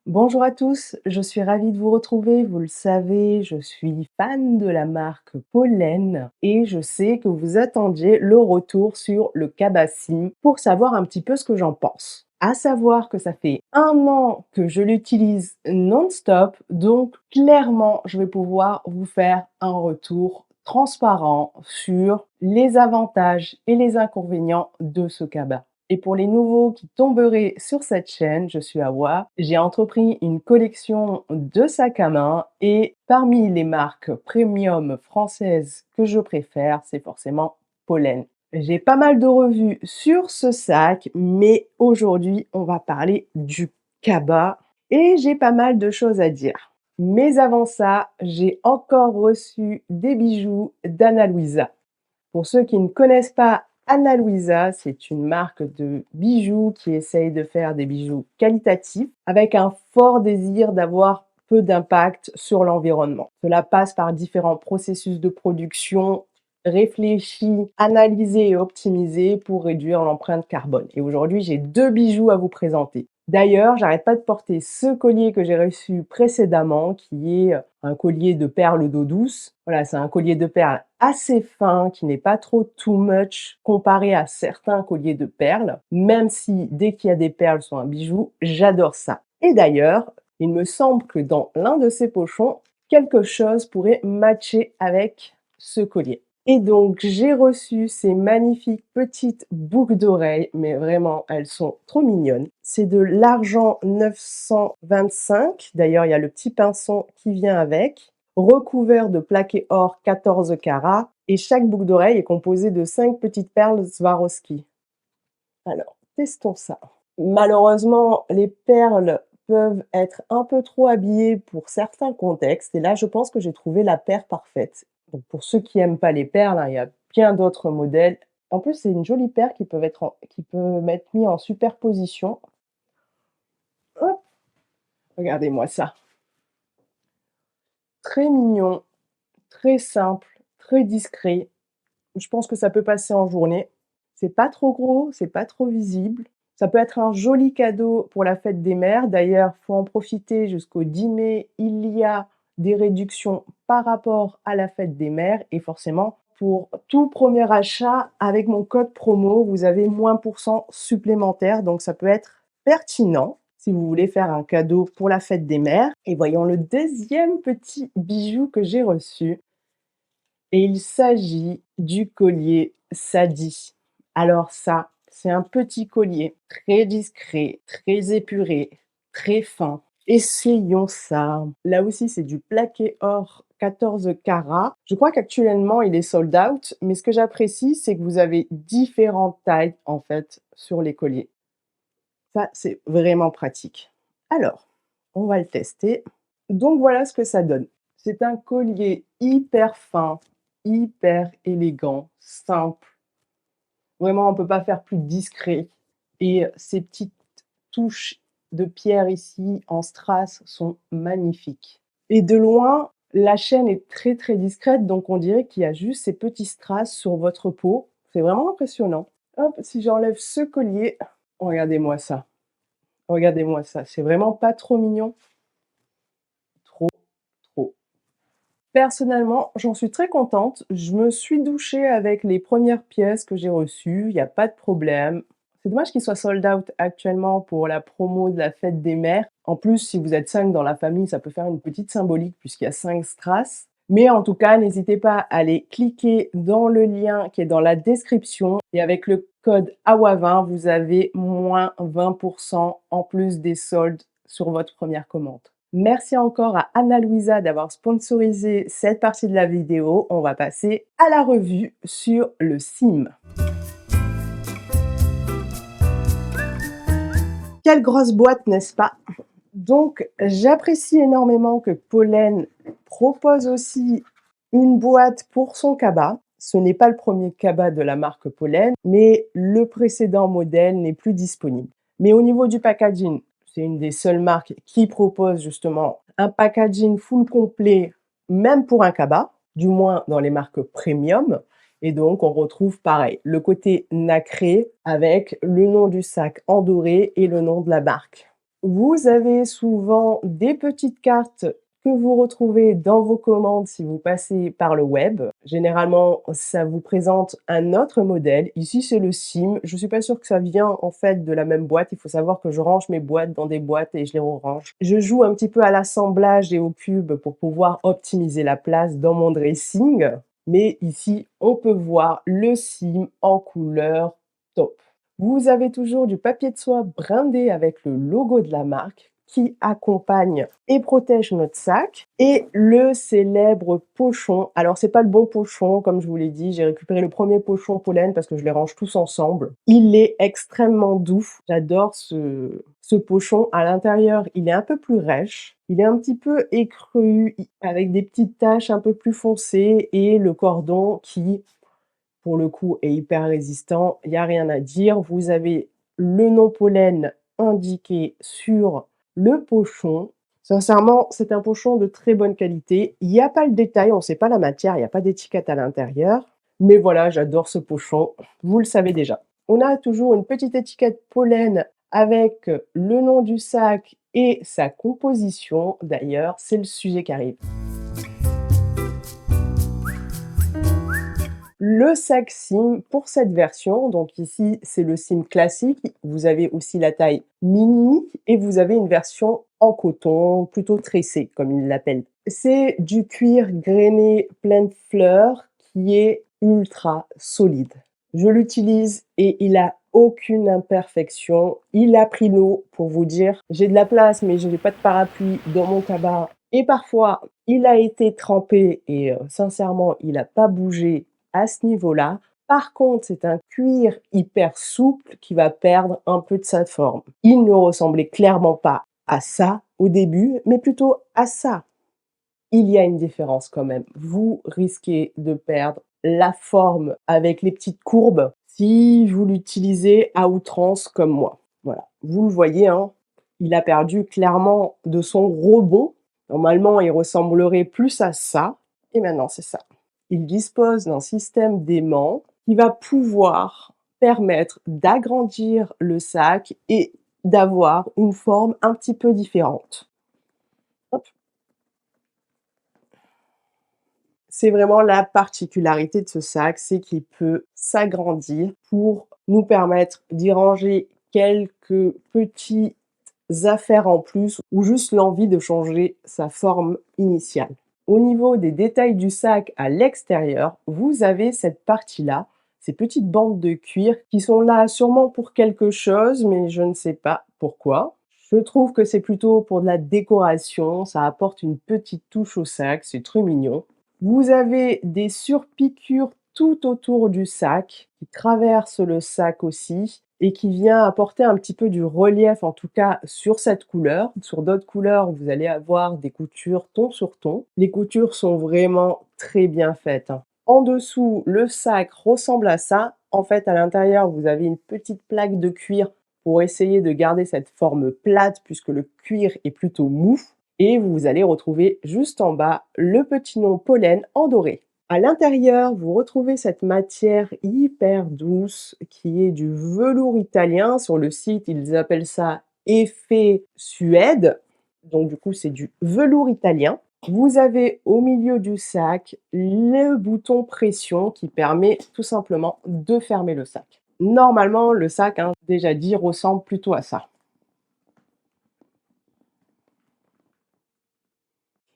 Bonjour à tous, je suis ravie de vous retrouver. Vous le savez, je suis fan de la marque Pollen et je sais que vous attendiez le retour sur le Cabassim pour savoir un petit peu ce que j'en pense. À savoir que ça fait 1 an que je l'utilise non-stop, donc clairement, je vais pouvoir vous faire un retour transparent sur les avantages et les inconvénients de ce cabas. Et pour les nouveaux qui tomberaient sur cette chaîne, je suis Awa. J'ai entrepris une collection de sacs à main et parmi les marques premium françaises que je préfère, c'est forcément Pollen. J'ai pas mal de revues sur ce sac, mais aujourd'hui, on va parler du cabas et j'ai pas mal de choses à dire. Mais avant ça, j'ai encore reçu des bijoux d'Anna Luisa. Pour ceux qui ne connaissent pas Anna Luisa, c'est une marque de bijoux qui essaye de faire des bijoux qualitatifs avec un fort désir d'avoir peu d'impact sur l'environnement. Cela passe par différents processus de production réfléchis, analysés et optimisés pour réduire l'empreinte carbone. Et aujourd'hui, j'ai 2 bijoux à vous présenter. D'ailleurs, j'arrête pas de porter ce collier que j'ai reçu précédemment, qui est un collier de perles d'eau douce. Voilà, c'est un collier de perles assez fin, qui n'est pas trop too much comparé à certains colliers de perles, même si dès qu'il y a des perles sur un bijou, j'adore ça. Et d'ailleurs, il me semble que dans l'un de ces pochons, quelque chose pourrait matcher avec ce collier. Et donc, j'ai reçu ces magnifiques petites boucles d'oreilles, mais vraiment, elles sont trop mignonnes. C'est de l'argent 925. D'ailleurs, il y a le petit pinceau qui vient avec, recouvert de plaqué or 14 carats, et chaque boucle d'oreille est composée de 5 petites perles Swarovski. Alors, testons ça. Malheureusement, les perles peuvent être un peu trop habillées pour certains contextes, et là, je pense que j'ai trouvé la paire parfaite. Donc, pour ceux qui aiment pas les perles, hein, il y a bien d'autres modèles. En plus, c'est une jolie paire qui peut être mise en superposition. Hop, regardez-moi ça. Très mignon, très simple, très discret. Je pense que ça peut passer en journée. C'est pas trop gros, c'est pas trop visible. Ça peut être un joli cadeau pour la fête des mères. D'ailleurs, faut en profiter jusqu'au 10 mai. Il y a des réductions par rapport à la fête des mères et forcément, pour tout premier achat, avec mon code promo, vous avez moins % supplémentaire, donc ça peut être pertinent si vous voulez faire un cadeau pour la fête des mères. Et voyons le deuxième petit bijou que j'ai reçu. Et il s'agit du collier Sadi. Alors ça, c'est un petit collier très discret, très épuré, très fin. Essayons ça. Là aussi, c'est du plaqué or 14 carats. Je crois qu'actuellement, il est sold out, mais ce que j'apprécie, c'est que vous avez différentes tailles, en fait, sur les colliers. Ça, c'est vraiment pratique. Alors, on va le tester. Donc voilà ce que ça donne. C'est un collier hyper fin, hyper élégant, simple. Vraiment, on ne peut pas faire plus discret. Et ces petites touches de pierre ici en strass sont magnifiques. Et de loin, la chaîne est très très discrète, donc on dirait qu'il y a juste ces petits strass sur votre peau. C'est vraiment impressionnant. Hop, si j'enlève ce collier, regardez-moi ça. Regardez-moi ça, c'est vraiment pas trop mignon? Trop, trop. Personnellement, j'en suis très contente. Je me suis douchée avec les premières pièces que j'ai reçues, il y a pas de problème. C'est dommage qu'il soit sold out actuellement pour la promo de la fête des mères. En plus, si vous êtes 5 dans la famille, ça peut faire une petite symbolique puisqu'il y a 5 strass. Mais en tout cas, n'hésitez pas à aller cliquer dans le lien qui est dans la description et avec le code AWA20, vous avez moins 20% en plus des soldes sur votre première commande. Merci encore à Anna Luisa d'avoir sponsorisé cette partie de la vidéo. On va passer à la revue sur le CIM. Quelle grosse boîte, n'est-ce pas? Donc, j'apprécie énormément que Pollen propose aussi une boîte pour son cabas. Ce n'est pas le premier cabas de la marque Pollen, mais le précédent modèle n'est plus disponible. Mais au niveau du packaging, c'est une des seules marques qui propose justement un packaging full complet, même pour un cabas, du moins dans les marques premium. Et donc, on retrouve pareil, le côté nacré avec le nom du sac en doré et le nom de la marque. Vous avez souvent des petites cartes que vous retrouvez dans vos commandes si vous passez par le web. Généralement, ça vous présente un autre modèle. Ici, c'est le SIM. Je suis pas sûre que ça vient en fait de la même boîte. Il faut savoir que je range mes boîtes dans des boîtes et je les re-range. Je joue un petit peu à l'assemblage et au cube pour pouvoir optimiser la place dans mon dressing. Mais ici, on peut voir le SIM en couleur top. Vous avez toujours du papier de soie brindé avec le logo de la marque qui accompagne et protège notre sac et le célèbre pochon. Alors c'est pas le bon pochon comme je vous l'ai dit, j'ai récupéré le premier pochon pollen parce que je les range tous ensemble. Il est extrêmement doux, j'adore ce pochon. À l'intérieur, il est un peu plus rêche, il est un petit peu écru avec des petites taches un peu plus foncées et le cordon qui pour le coup, est hyper résistant, il y a rien à dire. Vous avez le nom pollen indiqué sur le pochon. Sincèrement, c'est un pochon de très bonne qualité. Il y a pas le détail, on sait pas la matière, il y a pas d'étiquette à l'intérieur. Mais voilà, j'adore ce pochon, vous le savez déjà. On a toujours une petite étiquette pollen avec le nom du sac et sa composition. D'ailleurs, c'est le sujet qui arrive. Le sac SIM pour cette version, donc ici c'est le SIM classique, vous avez aussi la taille mini et vous avez une version en coton, plutôt tressé comme ils l'appellent. C'est du cuir grainé plein de fleurs qui est ultra solide. Je l'utilise et il a aucune imperfection. Il a pris l'eau pour vous dire, j'ai de la place mais je n'ai pas de parapluie dans mon cabas. Et parfois, il a été trempé et sincèrement, il n'a pas bougé à ce niveau-là. Par contre, c'est un cuir hyper souple qui va perdre un peu de sa forme. Il ne ressemblait clairement pas à ça au début, mais plutôt à ça. Il y a une différence quand même. Vous risquez de perdre la forme avec les petites courbes si vous l'utilisez à outrance comme moi. Voilà, vous le voyez, hein, il a perdu clairement de son rebond. Normalement, il ressemblerait plus à ça, et maintenant c'est ça. Il dispose d'un système d'aimant qui va pouvoir permettre d'agrandir le sac et d'avoir une forme un petit peu différente. Hop. C'est vraiment la particularité de ce sac, c'est qu'il peut s'agrandir pour nous permettre d'y ranger quelques petites affaires en plus ou juste l'envie de changer sa forme initiale. Au niveau des détails du sac à l'extérieur, vous avez cette partie-là, ces petites bandes de cuir qui sont là sûrement pour quelque chose, mais je ne sais pas pourquoi. Je trouve que c'est plutôt pour de la décoration, ça apporte une petite touche au sac, c'est très mignon. Vous avez des surpiqûres tout autour du sac, qui traversent le sac aussi et qui vient apporter un petit peu du relief, en tout cas sur cette couleur. Sur d'autres couleurs, vous allez avoir des coutures ton sur ton. Les coutures sont vraiment très bien faites, hein. En dessous, le sac ressemble à ça. En fait, à l'intérieur, vous avez une petite plaque de cuir pour essayer de garder cette forme plate puisque le cuir est plutôt mou. Et vous allez retrouver juste en bas le petit nom pollen en doré. À l'intérieur, vous retrouvez cette matière hyper douce qui est du velours italien. Sur le site, ils appellent ça effet Suède. Donc du coup, c'est du velours italien. Vous avez au milieu du sac le bouton pression qui permet tout simplement de fermer le sac. Normalement, le sac, hein, déjà dit, ressemble plutôt à ça.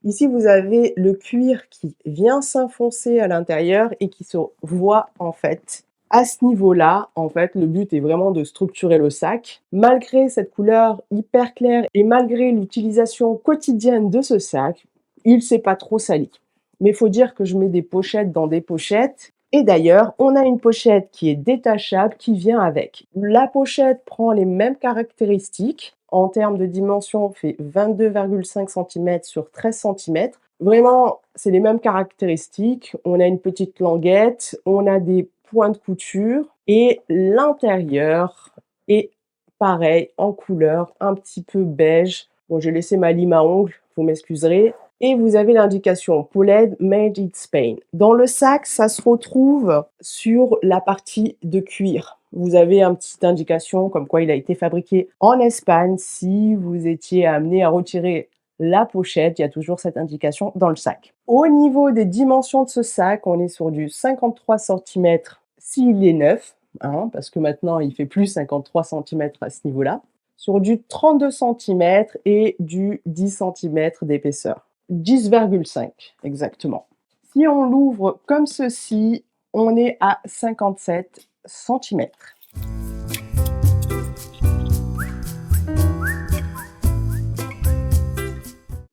Ici, vous avez le cuir qui vient s'enfoncer à l'intérieur et qui se voit en fait. À ce niveau-là, en fait, le but est vraiment de structurer le sac. Malgré cette couleur hyper claire et malgré l'utilisation quotidienne de ce sac, il ne s'est pas trop sali. Mais il faut dire que je mets des pochettes dans des pochettes. Et d'ailleurs, on a une pochette qui est détachable qui vient avec. La pochette prend les mêmes caractéristiques. En termes de dimension, on fait 22,5 cm sur 13 cm. Vraiment, c'est les mêmes caractéristiques. On a une petite languette, on a des points de couture et l'intérieur est pareil, en couleur, un petit peu beige. Bon, j'ai laissé ma lime à ongles, vous m'excuserez. Et vous avez l'indication Pollen Made in Spain. Dans le sac, ça se retrouve sur la partie de cuir. vous avez une petite indication comme quoi il a été fabriqué en Espagne. Si vous étiez amené à retirer la pochette, il y a toujours cette indication dans le sac. Au niveau des dimensions de ce sac, on est sur du 53 centimètres s'il est neuf, hein, parce que maintenant il fait plus 53 centimètres à ce niveau-là, sur du 32 centimètres et du 10 centimètres d'épaisseur. 10,5 exactement. Si on l'ouvre comme ceci, on est à 57 centimètres.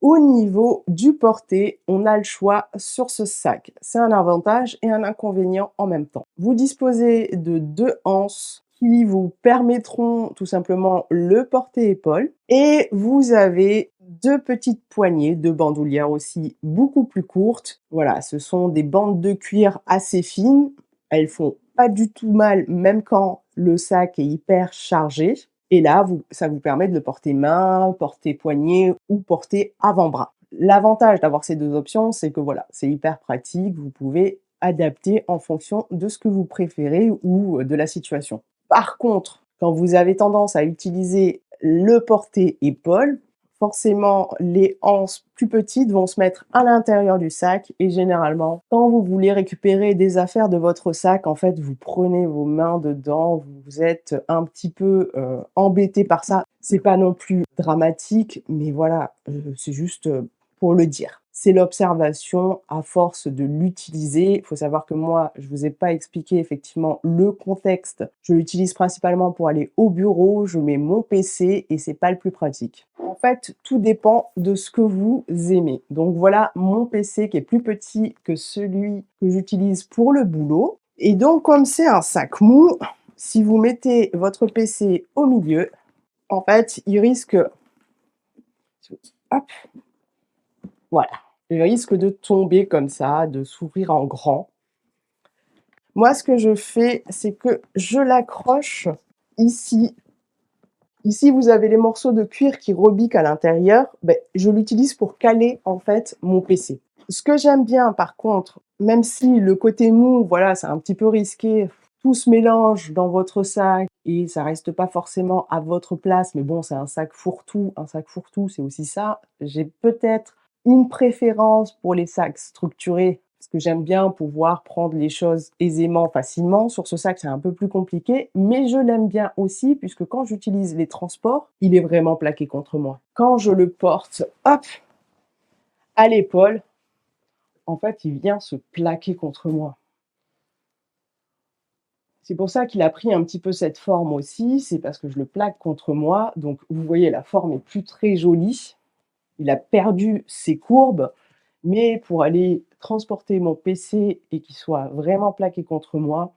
Au niveau du porté, on a le choix sur ce sac. C'est un avantage et un inconvénient en même temps. Vous disposez de 2 anses qui vous permettront tout simplement le porté-épaules et vous avez 2 petites poignées de bandoulière aussi beaucoup plus courtes. Voilà, ce sont des bandes de cuir assez fines. Elles font pas du tout mal même quand le sac est hyper chargé. Et là, ça vous permet de le porter main, porter poignet ou porter avant-bras. L'avantage d'avoir ces 2 options, c'est que voilà, c'est hyper pratique, vous pouvez adapter en fonction de ce que vous préférez ou de la situation. Par contre, quand vous avez tendance à utiliser le porté-épaules, forcément les anses plus petites vont se mettre à l'intérieur du sac et généralement, quand vous voulez récupérer des affaires de votre sac, en fait, vous prenez vos mains dedans, vous êtes un petit peu, embêté par ça. C'est pas non plus dramatique, mais voilà, c'est juste, pour le dire. C'est l'observation à force de l'utiliser. Il faut savoir que moi, je vous ai pas expliqué effectivement le contexte. Je l'utilise principalement pour aller au bureau, je mets mon PC et c'est pas le plus pratique. En fait, tout dépend de ce que vous aimez. Donc voilà mon PC qui est plus petit que celui que j'utilise pour le boulot. Et donc comme c'est un sac mou, si vous mettez votre PC au milieu, en fait, il risque hop, voilà, il risque de tomber comme ça, de s'ouvrir en grand. Moi, ce que je fais, c'est que je l'accroche ici. Ici, vous avez les morceaux de cuir qui rebiquent à l'intérieur. Beh, je l'utilise pour caler, en fait, mon PC. Ce que j'aime bien, par contre, même si le côté mou, voilà, c'est un petit peu risqué, tout se mélange dans votre sac et ça reste pas forcément à votre place, mais bon, c'est un sac fourre-tout. Un sac fourre-tout, c'est aussi ça. J'ai peut-être une préférence pour les sacs structurés parce que j'aime bien pouvoir prendre les choses aisément, facilement. Sur ce sac, c'est un peu plus compliqué, mais je l'aime bien aussi puisque quand j'utilise les transports, il est vraiment plaqué contre moi. Quand je le porte, hop, à l'épaule, en fait, il vient se plaquer contre moi. C'est pour ça qu'il a pris un petit peu cette forme aussi, c'est parce que je le plaque contre moi. Donc vous voyez, la forme est plus très jolie. Il a perdu ses courbes, mais pour aller transporter mon PC et qu'il soit vraiment plaqué contre moi,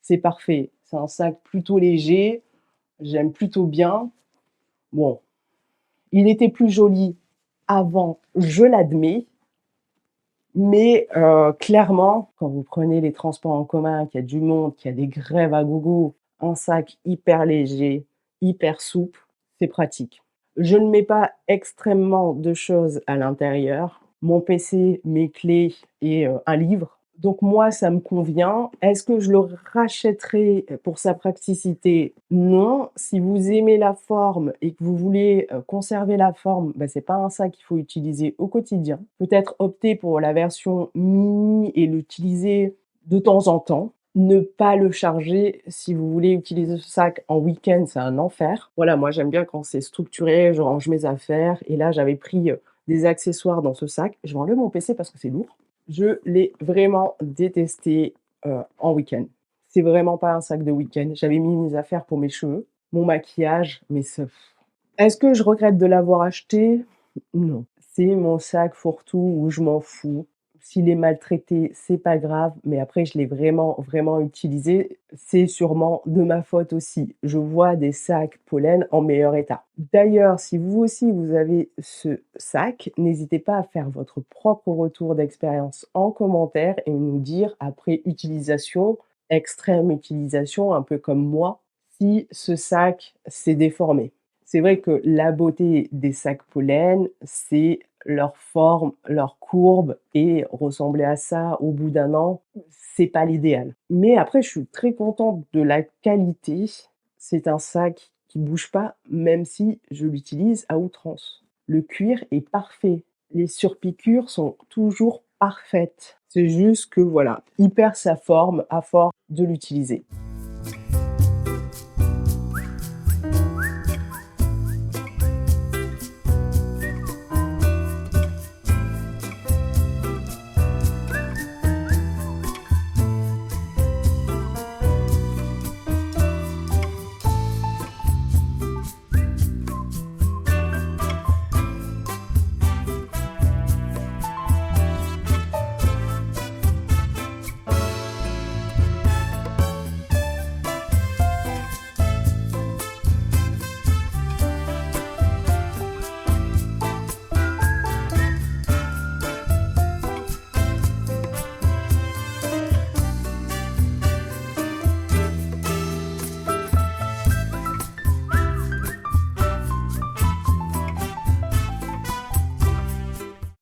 c'est parfait. C'est un sac plutôt léger, j'aime plutôt bien. Bon, il était plus joli avant, je l'admets, mais clairement, quand vous prenez les transports en commun, qu'il y a du monde, qu'il y a des grèves à gogo, un sac hyper léger, hyper souple, c'est pratique. Je ne mets pas extrêmement de choses à l'intérieur. Mon PC, mes clés et un livre. Donc moi, ça me convient. Est-ce que je le rachèterai pour sa praticité? Non. Si vous aimez la forme et que vous voulez, conserver la forme, bah, c'est pas un sac qu'il faut utiliser au quotidien. Peut-être opter pour la version mini et l'utiliser de temps en temps. Ne pas le charger si vous voulez utiliser ce sac en week-end, c'est un enfer. Voilà, moi j'aime bien quand c'est structuré, je range mes affaires et là j'avais pris, des accessoires dans ce sac. Je vais enlever mon PC parce que c'est lourd. Je l'ai vraiment détesté, en week-end. C'est vraiment pas un sac de week-end. J'avais mis mes affaires pour mes cheveux, mon maquillage, mais ce est-ce que je regrette de l'avoir acheté? Non. C'est mon sac fourre-tout où je m'en fous. S'il est maltraité, c'est pas grave, mais après je l'ai vraiment, vraiment utilisé. C'est sûrement de ma faute aussi. Je vois des sacs pollen en meilleur état. D'ailleurs, si vous aussi vous avez ce sac, n'hésitez pas à faire votre propre retour d'expérience en commentaire et nous dire après utilisation, extrême utilisation, un peu comme moi, si ce sac s'est déformé. C'est vrai que la beauté des sacs pollen, c'est leur forme, leur courbe et ressembler à ça au bout d'un an, c'est pas l'idéal. Mais après, je suis très contente de la qualité. C'est un sac qui bouge pas, même si je l'utilise à outrance. Le cuir est parfait. Les surpiqûres sont toujours parfaites. C'est juste que voilà, il perd sa forme à force de l'utiliser.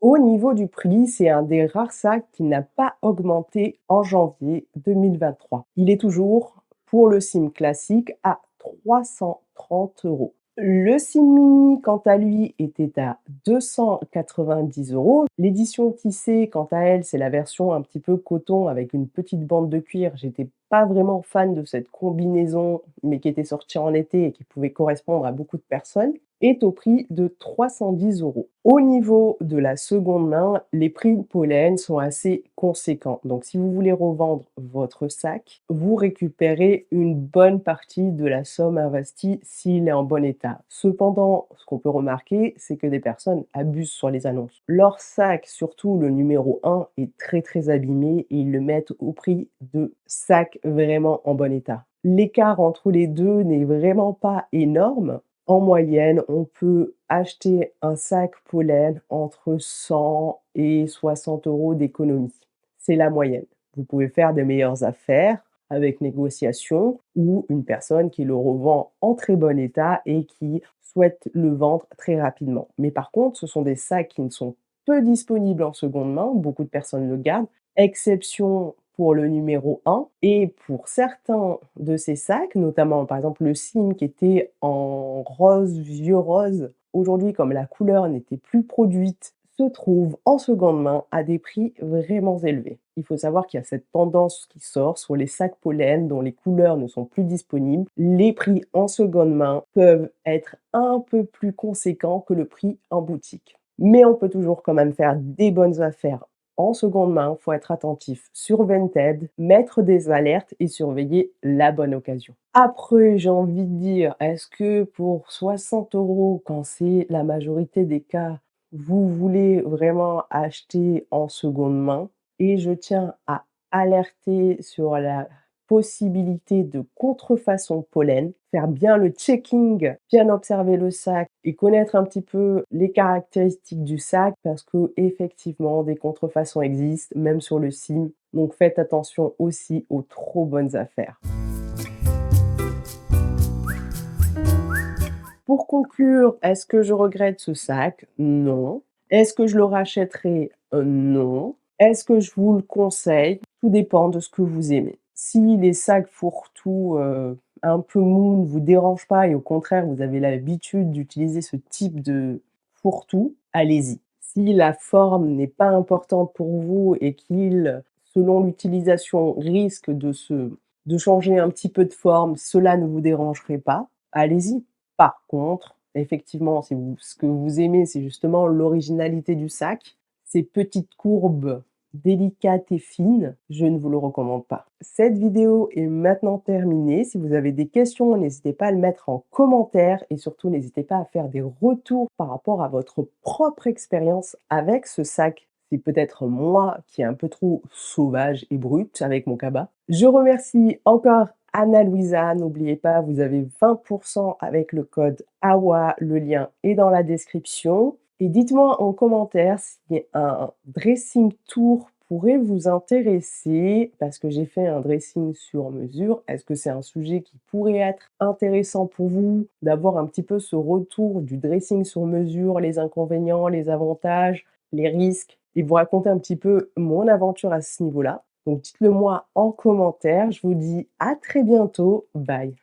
Au niveau du prix, c'est un des rares sacs qui n'a pas augmenté en janvier 2023. Il est toujours, pour le Sim classique, à 330 €. Le Sim Mini, quant à lui, était à 290 €. L'édition tissée, quant à elle, c'est la version un petit peu coton avec une petite bande de cuir. J'étais pas vraiment fan de cette combinaison, mais qui était sortie en été et qui pouvait correspondre à beaucoup de personnes, est au prix de 310 €. Au niveau de la seconde main, les prix pollen sont assez conséquents. Donc si vous voulez revendre votre sac, vous récupérez une bonne partie de la somme investie s'il est en bon état. Cependant, ce qu'on peut remarquer, c'est que des personnes abusent sur les annonces. Leur sac, surtout le numéro 1, est très très abîmé et ils le mettent au prix de sacs vraiment en bon état. L'écart entre les deux n'est vraiment pas énorme. En moyenne, on peut acheter un sac pollen entre 100 et 60 € d'économie. C'est la moyenne. Vous pouvez faire des meilleures affaires avec négociation ou une personne qui le revend en très bon état et qui souhaite le vendre très rapidement. Mais par contre, ce sont des sacs qui ne sont peu disponibles en seconde main. Beaucoup de personnes le gardent. Exception pour le numéro 1 et pour certains de ces sacs, notamment par exemple le Sim qui était en rose, vieux rose, aujourd'hui comme la couleur n'était plus produite, se trouve en seconde main à des prix vraiment élevés. Il faut savoir qu'il y a cette tendance qui sort sur les sacs pollen dont les couleurs ne sont plus disponibles. Les prix en seconde main peuvent être un peu plus conséquents que le prix en boutique. Mais on peut toujours quand même faire des bonnes affaires en seconde main. Il faut être attentif sur Vinted, mettre des alertes et surveiller la bonne occasion. Après, j'ai envie de dire, est-ce que pour 60 €, quand c'est la majorité des cas, vous voulez vraiment acheter en seconde main? Et je tiens à alerter sur la possibilité de contrefaçon pollen, faire bien le checking, bien observer le sac et connaître un petit peu les caractéristiques du sac parce qu'effectivement des contrefaçons existent, même sur le Sim. Donc faites attention aussi aux trop bonnes affaires. Pour conclure, est-ce que je regrette ce sac? Non. Est-ce que je le rachèterai? Non. Est-ce que je vous le conseille? Tout dépend de ce que vous aimez. Si les sacs fourre-tout, un peu mous ne vous dérangent pas et au contraire vous avez l'habitude d'utiliser ce type de fourre-tout, allez-y. Si la forme n'est pas importante pour vous et qu'il, selon l'utilisation, risque de changer un petit peu de forme, cela ne vous dérangerait pas, allez-y. Par contre, effectivement, si vous ce que vous aimez, c'est justement l'originalité du sac, ces petites courbes délicates et fines, je ne vous le recommande pas. Cette vidéo est maintenant terminée. Si vous avez des questions, n'hésitez pas à le mettre en commentaire et surtout n'hésitez pas à faire des retours par rapport à votre propre expérience avec ce sac. C'est peut-être moi qui est un peu trop sauvage et brute avec mon cabas. Je remercie encore Anna Louisa, n'oubliez pas, vous avez 20% avec le code AWA, le lien est dans la description. Et dites-moi en commentaire si un dressing tour pourrait vous intéresser parce que j'ai fait un dressing sur mesure. Est-ce que c'est un sujet qui pourrait être intéressant pour vous d'avoir un petit peu ce retour du dressing sur mesure, les inconvénients, les avantages, les risques et vous raconter un petit peu mon aventure à ce niveau-là? Donc dites-le moi en commentaire. Je vous dis à très bientôt. Bye.